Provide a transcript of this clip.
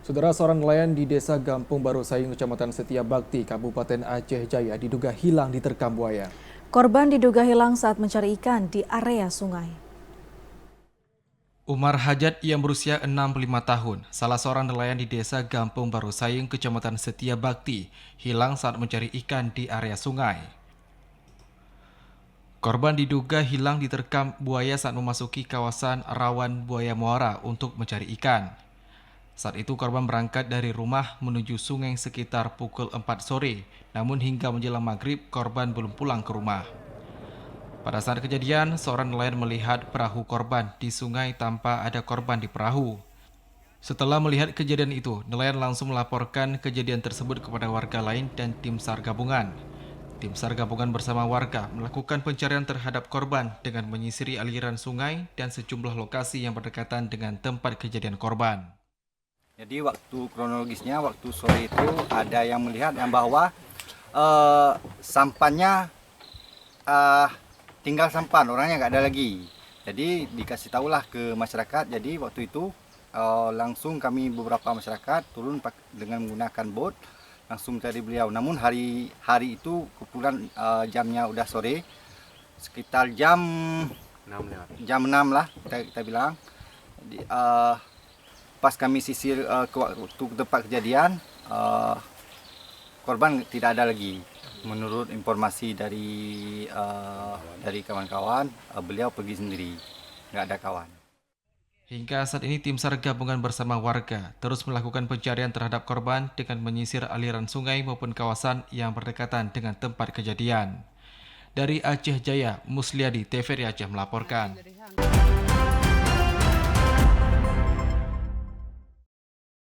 Saudara, seorang nelayan di Desa Gampung Baru Sayung, Kecamatan Setia Bakti, Kabupaten Aceh Jaya diduga hilang diterkam buaya. Korban diduga hilang saat mencari ikan di area sungai. Umar Hajat yang berusia 65 tahun, salah seorang nelayan di Desa Gampung Baru Sayung, Kecamatan Setia Bakti, hilang saat mencari ikan di area sungai. Korban diduga hilang diterkam buaya saat memasuki kawasan rawan buaya muara untuk mencari ikan. Saat itu korban berangkat dari rumah menuju sungai sekitar pukul 4 sore, namun hingga menjelang maghrib korban belum pulang ke rumah. Pada saat kejadian, seorang nelayan melihat perahu korban di sungai tanpa ada korban di perahu. Setelah melihat kejadian itu, nelayan langsung melaporkan kejadian tersebut kepada warga lain dan tim SAR gabungan. Tim SAR gabungan bersama warga melakukan pencarian terhadap korban dengan menyisiri aliran sungai dan sejumlah lokasi yang berdekatan dengan tempat kejadian korban. Jadi waktu kronologisnya, waktu sore itu ada yang melihat yang bahwa sampannya tinggal sampan, orangnya nggak ada lagi. Jadi dikasih tahulah ke masyarakat. Jadi waktu itu langsung kami beberapa masyarakat turun dengan menggunakan bot langsung cari beliau. Namun hari itu kebetulan jamnya udah sore, sekitar jam 6 lah kita bilang. Jadi, pas kami sisir ke tempat kejadian, korban tidak ada lagi. Menurut informasi dari kawan-kawan, beliau pergi sendiri, nggak ada kawan. Hingga saat ini tim SAR gabungan bersama warga terus melakukan pencarian terhadap korban dengan menyisir aliran sungai maupun kawasan yang berdekatan dengan tempat kejadian. Dari Aceh Jaya, Musliadi, TVRI Aceh melaporkan.